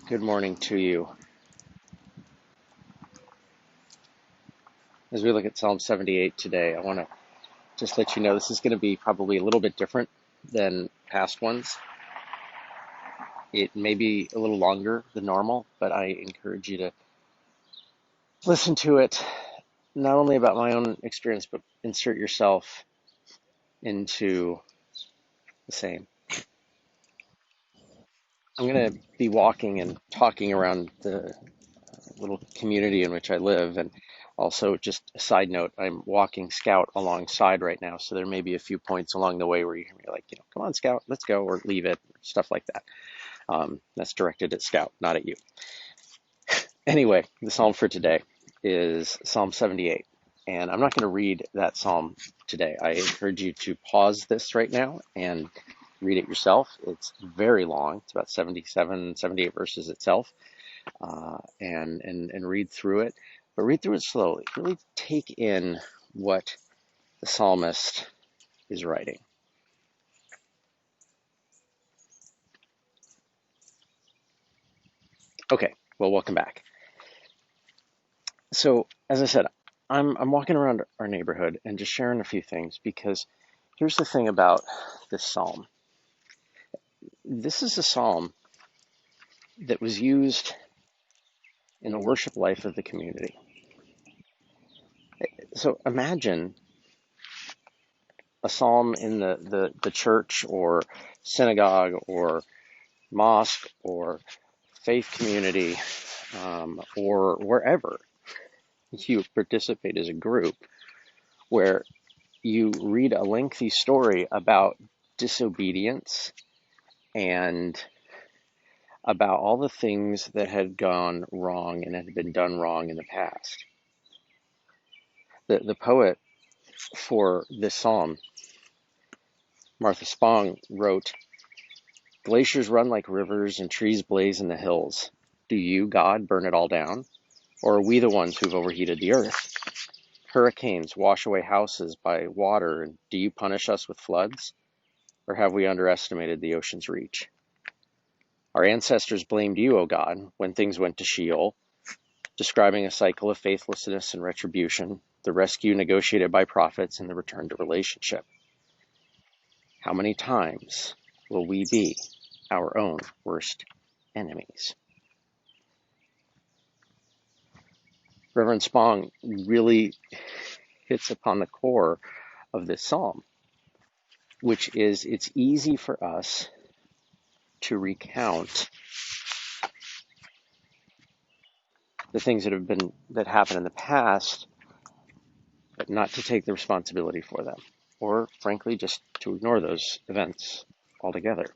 Good morning to you. As we look at Psalm 78 today, I want to just let you know this is going to be probably a little bit different than past ones. It may be a little longer than normal, but I encourage you to listen to it, not only about my own experience, but insert yourself into the same. I'm going to be walking and talking around the little community in which I live. And also, just a side note, I'm walking Scout alongside right now. So there may be a few points along the way where you hear me like, come on, Scout, let's go, or leave it, stuff like that. That's directed at Scout, not at you. Anyway, the psalm for today is Psalm 78. And I'm not going to read that psalm today. I encourage you to pause this right now and read it yourself. It's very long. It's about 77, 78 verses itself. And read through it, but read through it slowly. Really take in what the psalmist is writing. Okay, well, welcome back. So, as I said, I'm walking around our neighborhood and just sharing a few things because here's the thing about this psalm. This is a psalm that was used in the worship life of the community. So imagine a psalm in the church or synagogue or mosque or faith community or wherever you participate as a group, where you read a lengthy story about disobedience and about all the things that had gone wrong and had been done wrong in the past. The poet for this psalm, Martha Spong, wrote, "Glaciers run like rivers and trees blaze in the hills. Do you, God, burn it all down? Or are we the ones who've overheated the earth? Hurricanes wash away houses by water, and do you punish us with floods? Or have we underestimated the ocean's reach? Our ancestors blamed you, O God, when things went to Sheol, describing a cycle of faithlessness and retribution, the rescue negotiated by prophets, and the return to relationship. How many times will we be our own worst enemies?" Reverend Spong really hits upon the core of this psalm, which is it's easy for us to recount the things that happened in the past, but not to take the responsibility for them, or frankly, just to ignore those events altogether.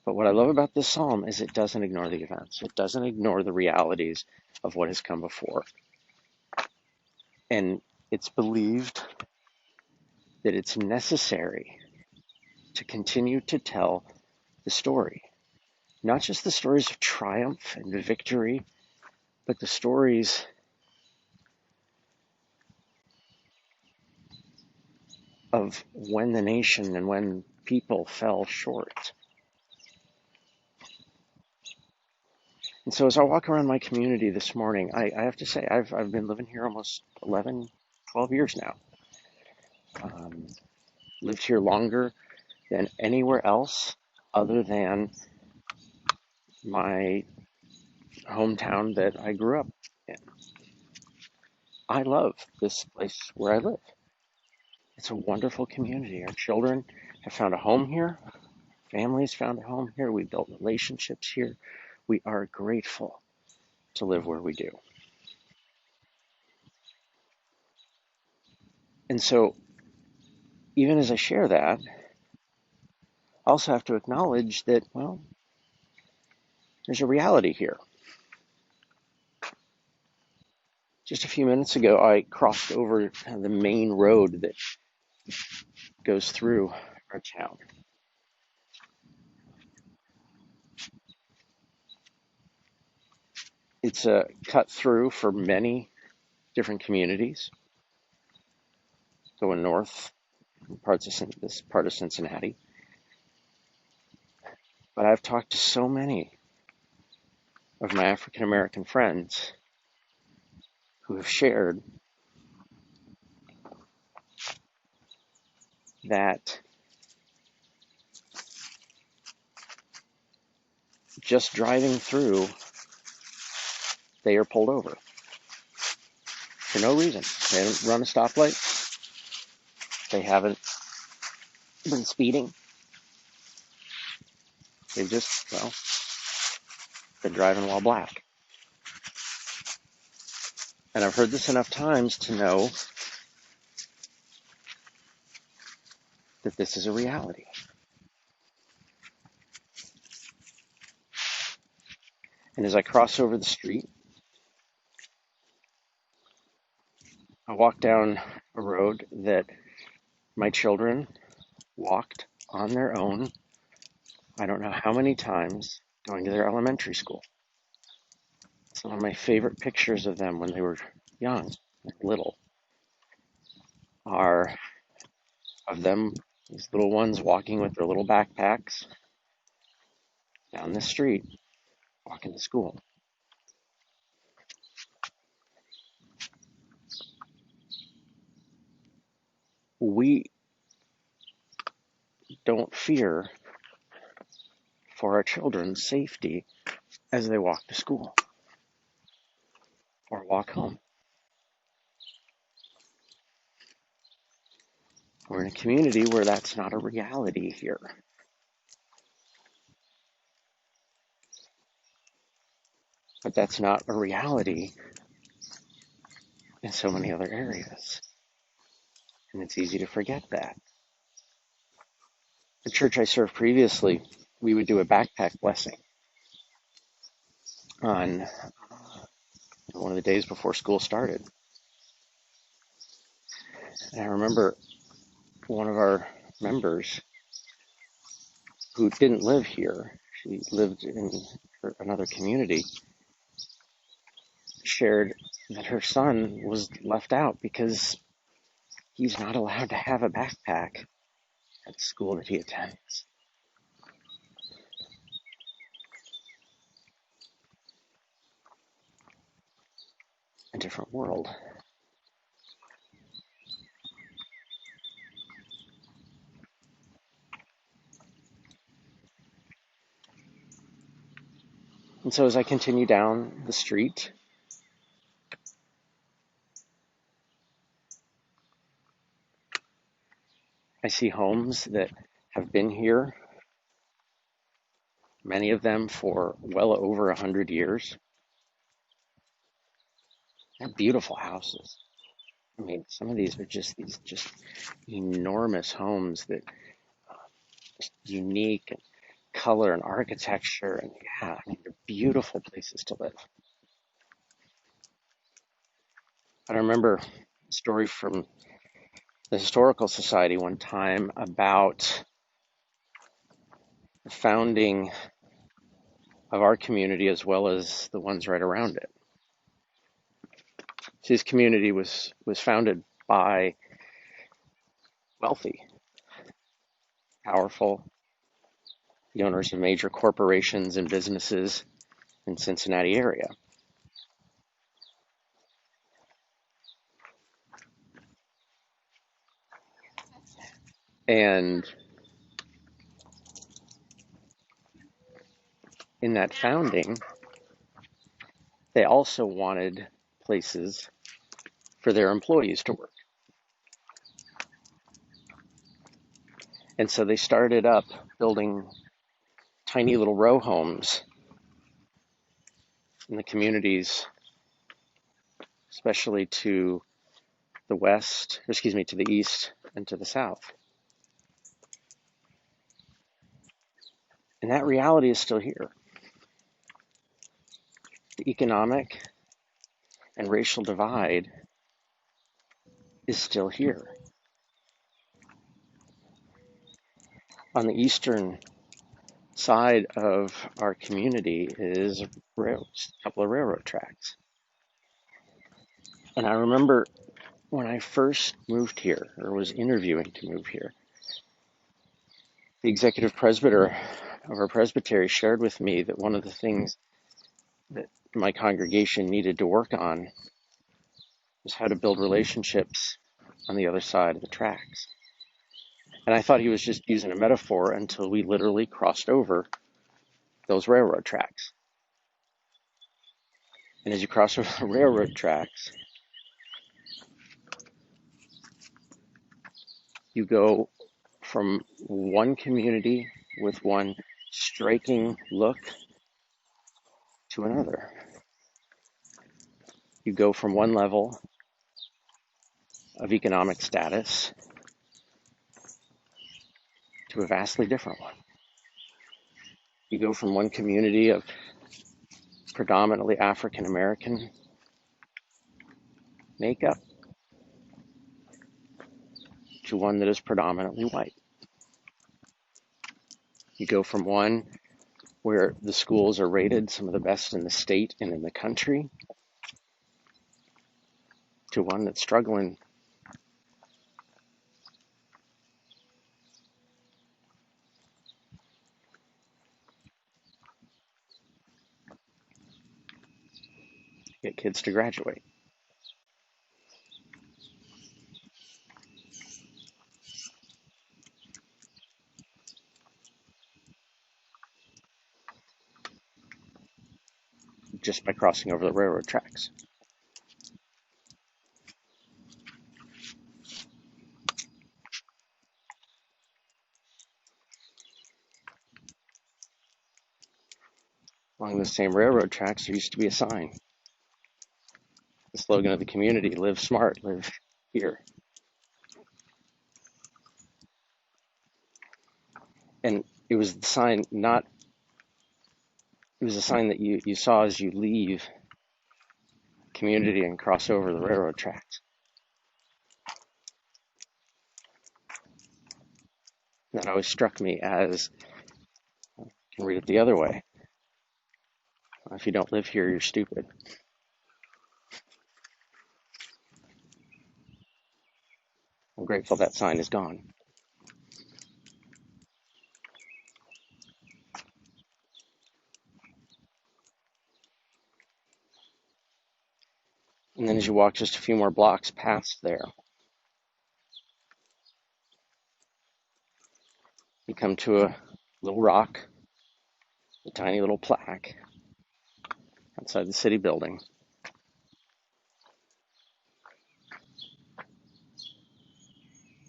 But what I love about this psalm is it doesn't ignore the events. It doesn't ignore the realities of what has come before. And it's believed that it's necessary to continue to tell the story. Not just the stories of triumph and victory, but the stories of when the nation and when people fell short. And so as I walk around my community this morning, I have to say, I've been living here almost 11, 12 years now. Lived here longer than anywhere else other than my hometown that I grew up in. I love this place where I live. It's a wonderful community. Our children have found a home here. Families found a home here. We built relationships here. We are grateful to live where we do. And so, even as I share that, I also have to acknowledge that, well, there's a reality here. Just a few minutes ago, I crossed over the main road that goes through our town. It's a cut through for many different communities going north, this part of Cincinnati. But I've talked to so many of my African American friends who have shared that just driving through, they are pulled over for no reason. They haven't run a stoplight. They haven't been speeding. They've just, well, been driving while black. And I've heard this enough times to know that this is a reality. And as I cross over the street, I walk down a road that my children walked on their own, I don't know how many times, going to their elementary school. Some of my favorite pictures of them when they were young, little, are of them, these little ones walking with their little backpacks down the street, walking to school. We don't fear for our children's safety as they walk to school or walk home. We're in a community where that's not a reality here. But that's not a reality in so many other areas. And it's easy to forget that. The church I served previously, we would do a backpack blessing on one of the days before school started. And I remember one of our members who didn't live here, she lived in another community, shared that her son was left out because he's not allowed to have a backpack at the school that he attends. A different world. And so as I continue down the street, I see homes that have been here, many of them for well over 100 years. They're beautiful houses. I mean, some of these are just these enormous homes that just unique and color and architecture, and yeah, I mean, they're beautiful places to live. I remember a story from the Historical Society one time about the founding of our community as well as the ones right around it. So this community was founded by wealthy, powerful, the owners of major corporations and businesses in Cincinnati area. And in that founding, they also wanted places for their employees to work. And so they started up building tiny little row homes in the communities, especially to the west, to the east and to the south. And that reality is still here. The economic and racial divide is still here. On the eastern side of our community is a couple of railroad tracks. And I remember when I first moved here, or was interviewing to move here, the executive presbyter of our presbytery shared with me that one of the things that my congregation needed to work on was how to build relationships on the other side of the tracks. And I thought he was just using a metaphor until we literally crossed over those railroad tracks. And as you cross over the railroad tracks, you go from one community with one striking look to another. You go from one level of economic status to a vastly different one. You go from one community of predominantly African American makeup to one that is predominantly white. You go from one where the schools are rated some of the best in the state and in the country to one that's struggling. Get kids to graduate. Just by crossing over the railroad tracks. Along the same railroad tracks, there used to be a sign. The slogan of the community, live smart, live here. And it was the sign not, it was a sign that you saw as you leave community and cross over the railroad tracks. That always struck me as, you can read it the other way. If you don't live here, you're stupid. I'm grateful that sign is gone. And then as you walk just a few more blocks past there, you come to a little rock, a tiny little plaque outside the city building.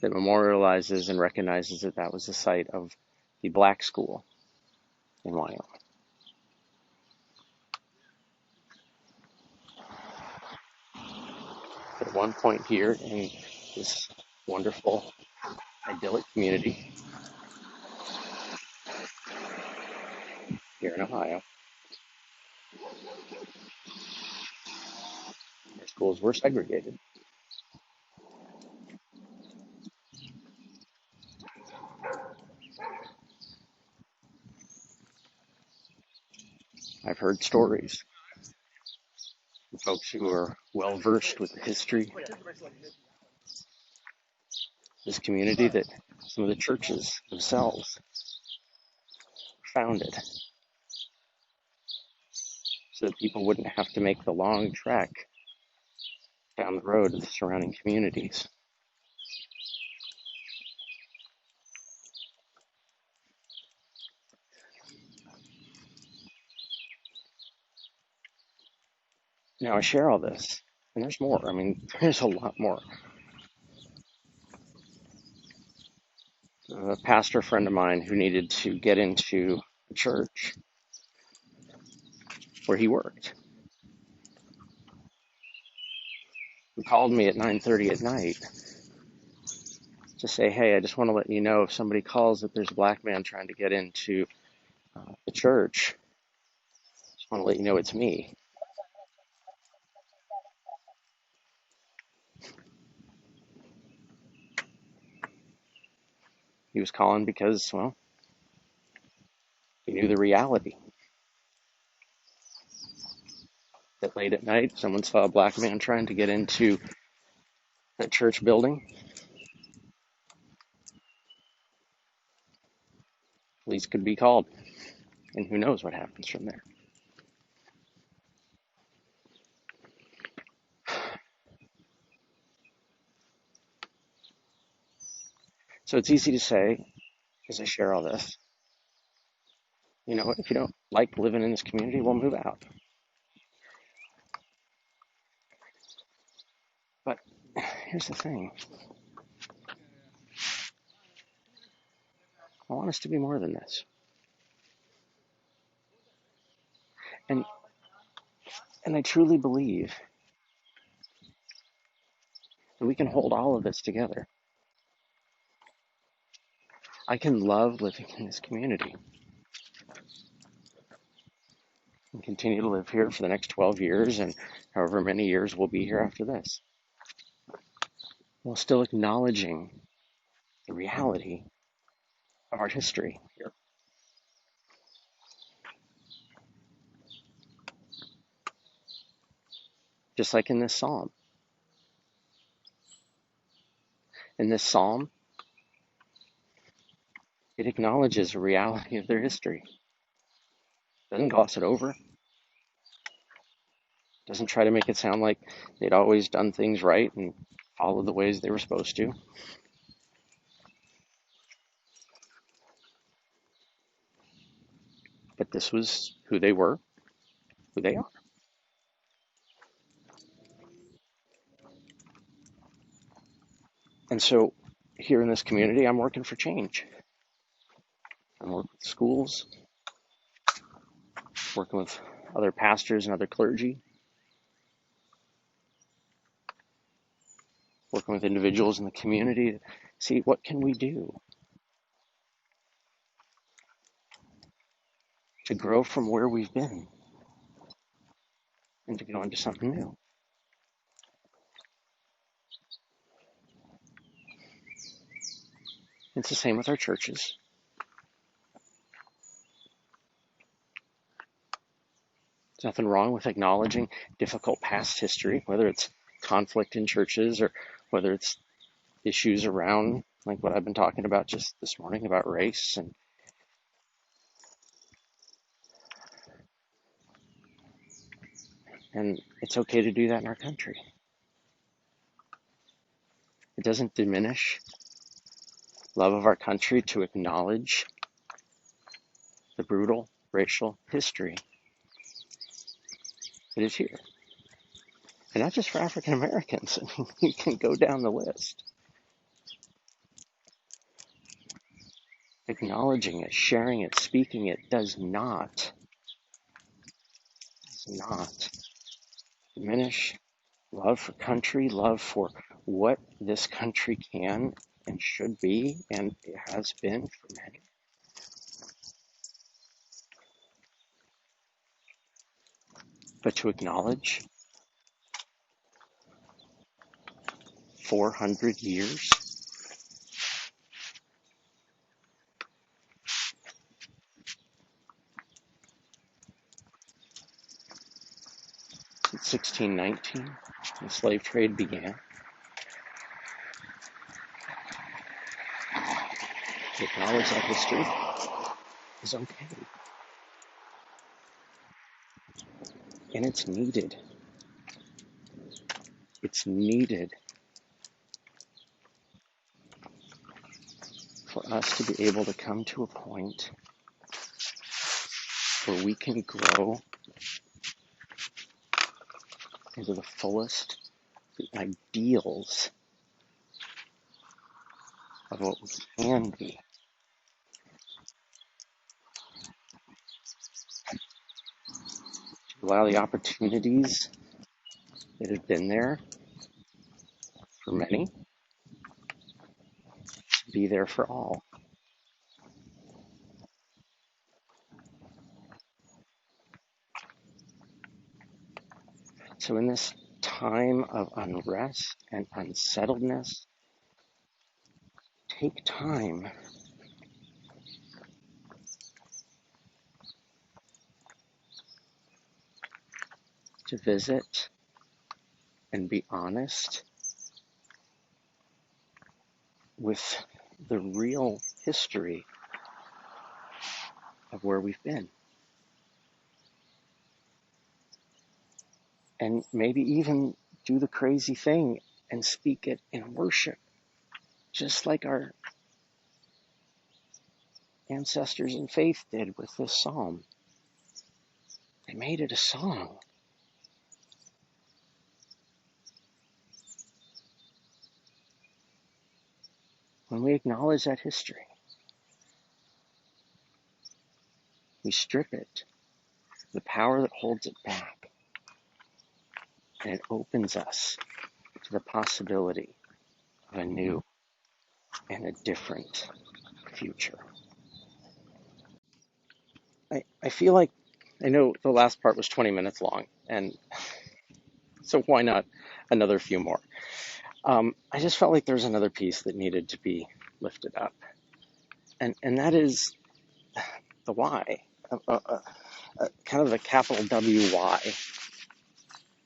That memorializes and recognizes that that was the site of the black school in Wyoming. At one point here in this wonderful, idyllic community here in Ohio, our schools were segregated. I've heard stories from folks who are well versed with the history of this community that some of the churches themselves founded so that people wouldn't have to make the long trek down the road to the surrounding communities. Now I share all this, and there's more. I mean, there's a lot more. A pastor friend of mine who needed to get into a church where he worked, he called me at 9:30 at night to say, hey, I just want to let you know if somebody calls that there's a black man trying to get into the church, I just want to let you know it's me. He was calling because, well, he knew the reality that late at night someone saw a black man trying to get into that church building. Police could be called, and who knows what happens from there. So it's easy to say, as I share all this, you know, if you don't like living in this community, we'll move out. But here's the thing. I want us to be more than this. And and I truly believe that we can hold all of this together. I can love living in this community and continue to live here for the next 12 years and however many years we'll be here after this, while still acknowledging the reality of our history here. Just like in this psalm. In this psalm, it acknowledges the reality of their history. Doesn't gloss it over. Doesn't try to make it sound like they'd always done things right and followed the ways they were supposed to. But this was who they were, who they are. And so here in this community, I'm working for change. I'm working with schools, working with other pastors and other clergy, working with individuals in the community to see what can we do to grow from where we've been and to go into something new. It's the same with our churches. There's nothing wrong with acknowledging difficult past history, whether it's conflict in churches or whether it's issues around, like what I've been talking about just this morning about race. And it's okay to do that in our country. It doesn't diminish love of our country to acknowledge the brutal racial history that is here. And not just for African Americans. I mean, you can go down the list. Acknowledging it, sharing it, speaking it does not diminish love for country, love for what this country can and should be, and it has been for many. But to acknowledge 400 years since 1619, the slave trade began. To acknowledge that history is okay. And it's needed. It's needed for us to be able to come to a point where we can grow into the fullest, the ideals of what we can be. To allow the opportunities that have been there for many to be there for all. So in this time of unrest and unsettledness, take time to visit and be honest with the real history of where we've been. And maybe even do the crazy thing and speak it in worship, just like our ancestors in faith did with this psalm. They made it a song. When we acknowledge that history, we strip it, the power that holds it back, and it opens us to the possibility of a new and a different future. I feel like, I know the last part was 20 minutes long, and so why not another few more? I just felt like there was another piece that needed to be lifted up, and that is the why, kind of the capital W why.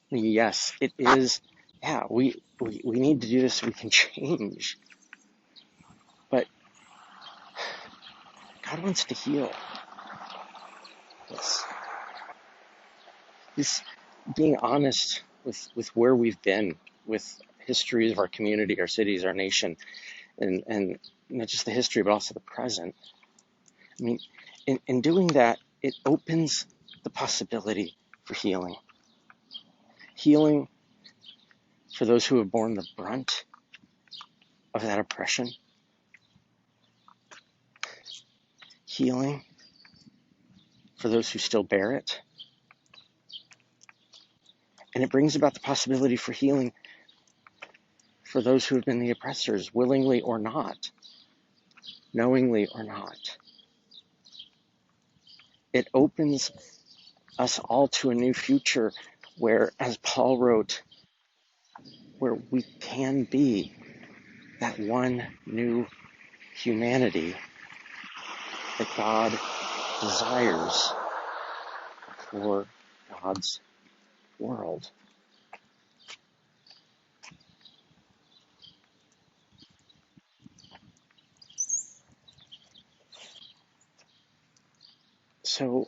Yes, it is. Yeah, we need to do this so we can change. But God wants to heal this. This being honest with where we've been, with histories of our community, our cities, our nation, and not just the history, but also the present. I mean, in doing that, it opens the possibility for healing. Healing for those who have borne the brunt of that oppression. Healing for those who still bear it. And it brings about the possibility for healing for those who have been the oppressors, willingly or not, knowingly or not. It opens us all to a new future where, as Paul wrote, where we can be that one new humanity that God desires for God's world. So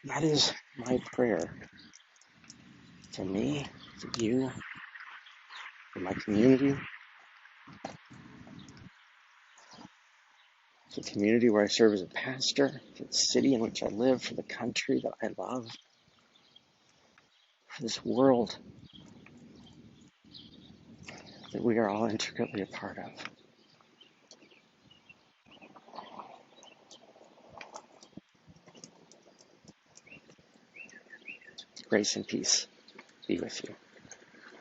that is my prayer for me, for you, for my community, for the community where I serve as a pastor, for the city in which I live, for the country that I love, for this world that we are all intricately a part of. Grace and peace be with you.